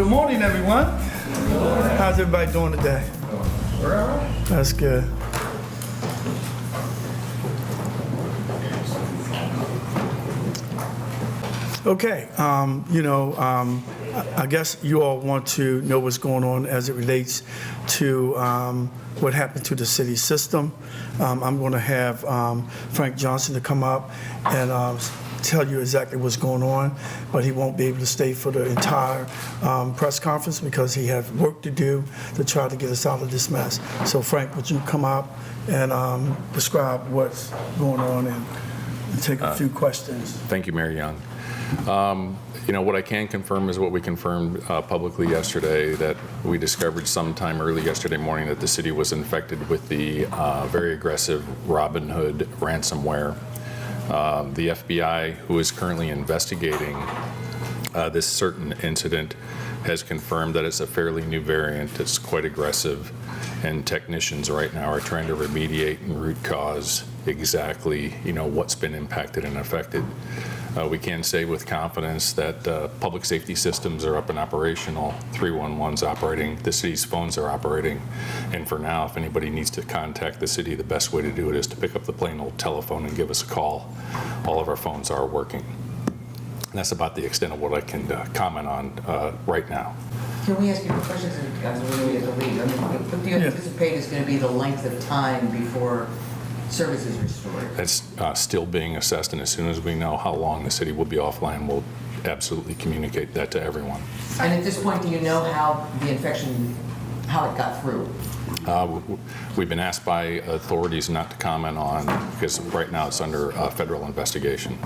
Good morning, everyone. How's everybody doing today? That's good. Okay, I guess you all want to know what's going on as it relates to what happened to the city system. I'm going to have Frank Johnson to come up and tell you exactly what's going on, but he won't be able to stay for the entire press conference because he has work to do to try to get us out of this mess. So Frank, would you come up and describe what's going on and take a few questions? Thank you, Mayor Young. What I can confirm is what we confirmed publicly yesterday, that we discovered sometime early yesterday morning that the city was infected with the very aggressive Robinhood ransomware. The FBI, who is currently investigating this certain incident, has confirmed that it's a fairly new variant. It's quite aggressive, and technicians right now are trying to remediate and root cause exactly, what's been impacted and affected. We can say with confidence that public safety systems are up and operational, 311's operating, the city's phones are operating, and for now, if anybody needs to contact the city, the best way to do it is to pick up the plain old telephone and give us a call. All of our phones are working. And that's about the extent of what I can comment on right now. Can we ask you questions as we get the lead? What do you anticipate is going to be the length of time before service is restored? That's still being assessed, and as soon as we know how long the city will be offline, we'll absolutely communicate that to everyone. And at this point, do you know how the infection, how it got through? We've been asked by authorities not to comment on, because right now it's under federal investigation.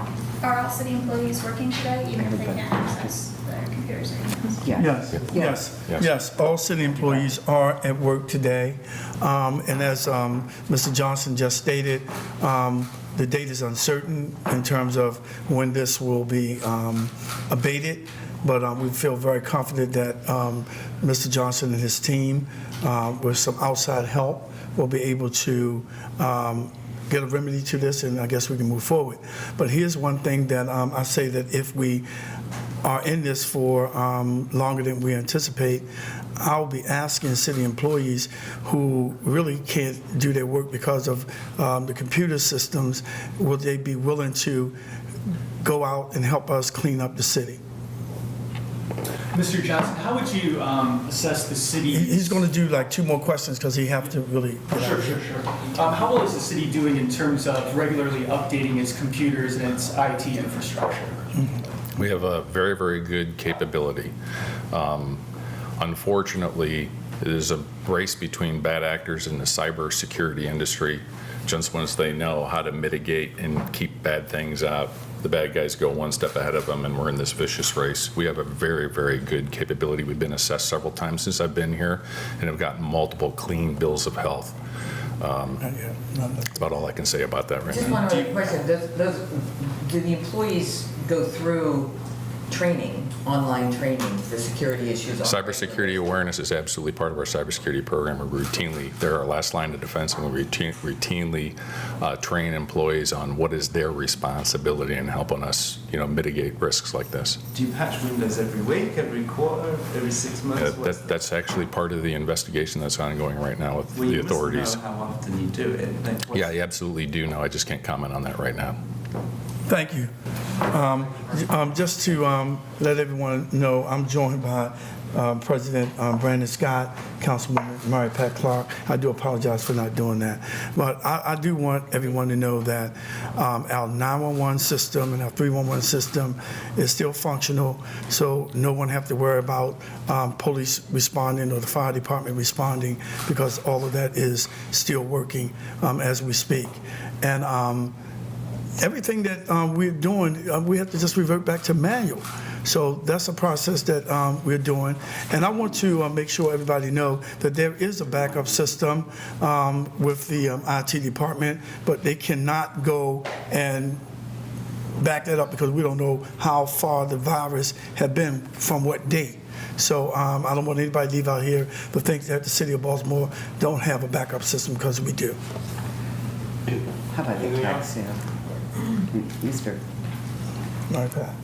Are all city employees working today, even if they can't access their computers or emails? Yes. All city employees are at work today. And as Mr. Johnson just stated, the date is uncertain in terms of when this will be abated. But we feel very confident that Mr. Johnson and his team, with some outside help, will be able to get a remedy to this, and I guess we can move forward. But here's one thing that I say, that if we are in this for longer than we anticipate, I'll be asking city employees who really can't do their work because of the computer systems, will they be willing to go out and help us clean up the city? Mr. Johnson, how would you assess the city? He's going to do like 2 more questions because he have to really. Sure. How well is the city doing in terms of regularly updating its computers and its IT infrastructure? Mm-hmm. We have a very, very good capability. Unfortunately, there's a race between bad actors in the cybersecurity industry. Just once they know how to mitigate and keep bad things out, the bad guys go one step ahead of them, and we're in this vicious race. We have a very, very good capability. We've been assessed several times since I've been here, and have gotten multiple clean bills of health. That's about all I can say about that right Just now. one other question. Do the employees go through training, online training for security issues? Cybersecurity awareness is absolutely part of our cybersecurity program. They're our last line of defense, and we routinely train employees on what is their responsibility in helping us, mitigate risks like this. Do you patch Windows every week, every quarter, every 6 months? That's actually part of the investigation that's ongoing right now with the authorities. You must know how often you do it. Yeah, I absolutely do know. I just can't comment on that right now. Thank you. Just to let everyone know, I'm joined by President Brandon Scott, Councilwoman Mary Pat Clark. I do apologize for not doing that. But I do want everyone to know that our 911 system and our 311 system is still functional, so no one have to worry about police responding or the fire department responding, because all of that is still working as we speak. And everything that we're doing, we have to just revert back to manual. So that's a process that we're doing. And I want to make sure everybody know that there is a backup system with the IT department, but they cannot go and back that up because we don't know how far the virus had been from what date. So I don't want anybody to leave out here to think that the city of Baltimore don't have a backup system, because we do. How about the tax, Mr. All right, Pat.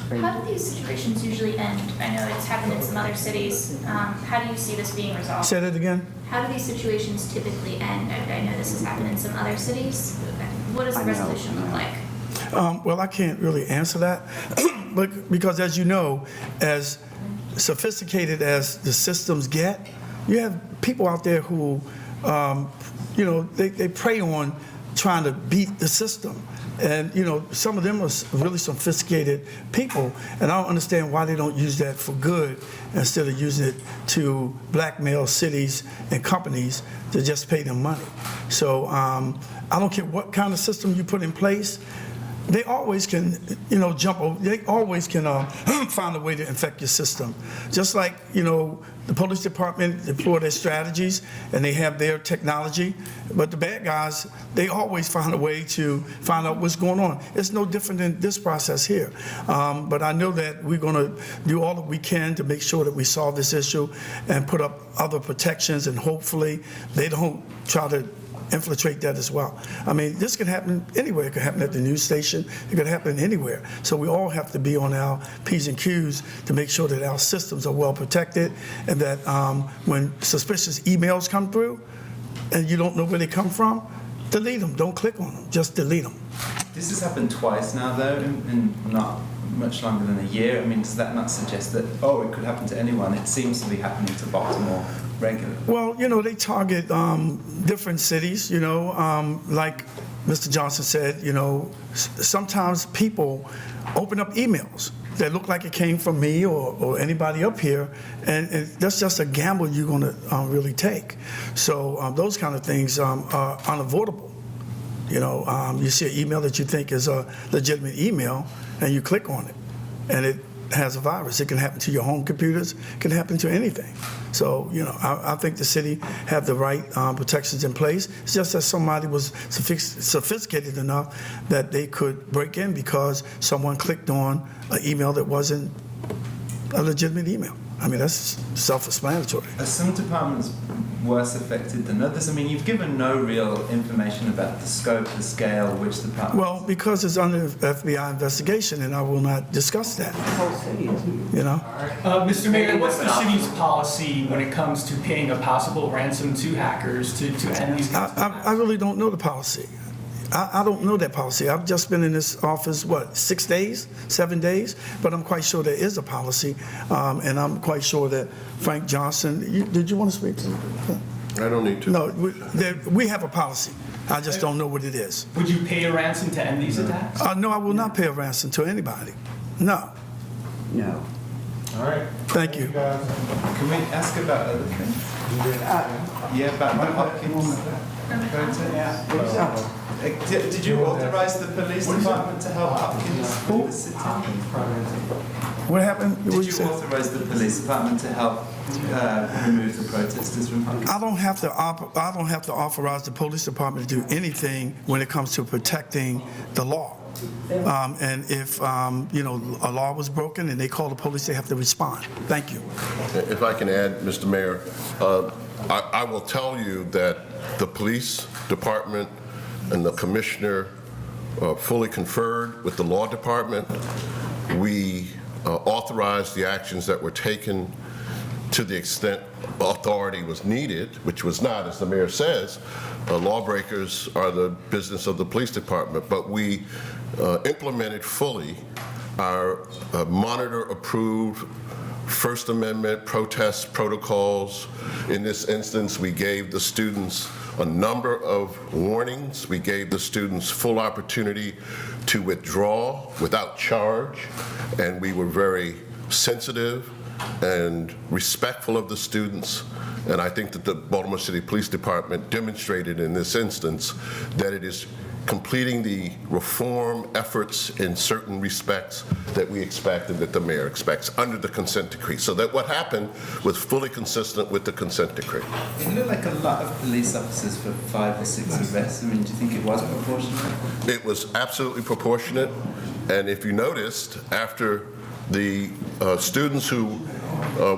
How do these situations usually end? I know it's happened in some other cities. How do you see this being resolved? Say that again? How do these situations typically end? I know this has happened in some other cities. What does the resolution look like? Well, I can't really answer that, but because as you know, as sophisticated as the systems get, you have people out there who, they prey on trying to beat the system. And, some of them are really sophisticated people, and I don't understand why they don't use that for good instead of using it to blackmail cities and companies to just pay them money. So I don't care what kind of system you put in place. They always can, jump over. They always can find a way to infect your system. Just like, the police department deploy their strategies and they have their technology, but the bad guys, they always find a way to find out what's going on. It's no different than this process here. But I know that we're going to do all that we can to make sure that we solve this issue and put up other protections, and hopefully they don't try to infiltrate that as well. I mean, this could happen anywhere. It could happen at the news station. It could happen anywhere. So we all have to be on our P's and Q's to make sure that our systems are well protected, and that when suspicious emails come through and you don't know where they come from, delete them. Don't click on them. Just delete them. This has happened twice now, though, in not much longer than a year. I mean, does that not suggest that, it could happen to anyone? It seems to be happening to Baltimore regularly. Well, they target different cities, like Mr. Johnson said, sometimes people open up emails that look like it came from me or anybody up here, and that's just a gamble you're going to really take. So those kind of things are unavoidable. You see an email that you think is a legitimate email, and you click on it, and it has a virus. It can happen to your home computers. It can happen to anything. So, I think the city have the right protections in place. It's just that somebody was sophisticated enough that they could break in because someone clicked on an email that wasn't a legitimate email. I mean, that's self-explanatory. Are some departments worse affected than others? I mean, you've given no real information about the scope, the scale, which departments. Well, because it's under FBI investigation, and I will not discuss that. Mr. Mayor, what's the city's policy when it comes to paying a possible ransom to hackers to end these kinds of attacks? I really don't know the policy. I don't know that policy. I've just been in this office, 6 days, 7 days, but I'm quite sure there is a policy, and I'm quite sure that Frank Johnson, did you want to speak to that? I don't need to. No, we have a policy. I just don't know what it is. Would you pay a ransom to end these attacks? No, I will not pay a ransom to anybody. No. No. All right. Thank you. Can we ask about other things? About the Hopkins photos? Did you authorize the police department to help Hopkins with the city? What happened? Did you authorize the police department to help remove the protesters from Hopkins? I don't have to authorize the police department to do anything when it comes to protecting the law. And if a law was broken and they call the police, they have to respond. Thank you. If I can add, Mr. Mayor, I will tell you that the police department and the commissioner fully conferred with the law department. We authorized the actions that were taken to the extent authority was needed, which was not, as the mayor says. Lawbreakers are the business of the police department, but we implemented fully our monitor-approved First Amendment protest protocols. In this instance, we gave the students a number of warnings. We gave the students full opportunity to withdraw without charge, and we were very sensitive and respectful of the students. And I think that the Baltimore City Police Department demonstrated in this instance that it is completing the reform efforts in certain respects that we expect and that the mayor expects under the consent decree. So that what happened was fully consistent with the consent decree. It looked like a lot of police officers for 5 or 6 arrests. I mean, do you think it was proportionate? It was absolutely proportionate. And if you noticed, after the students who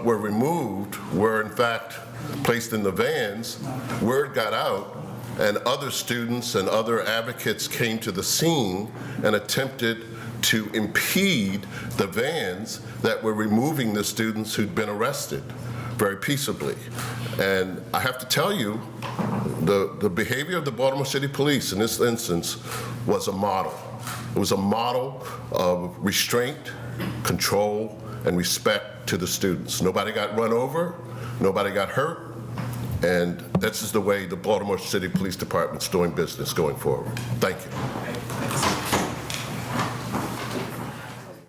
were removed were in fact placed in the vans, word got out, and other students and other advocates came to the scene and attempted to impede the vans that were removing the students who'd been arrested very peaceably. And I have to tell you, the behavior of the Baltimore City Police in this instance was a model. It was a model of restraint, control, and respect to the students. Nobody got run over, nobody got hurt, and this is the way the Baltimore City Police Department's doing business going forward. Thank you. Thanks.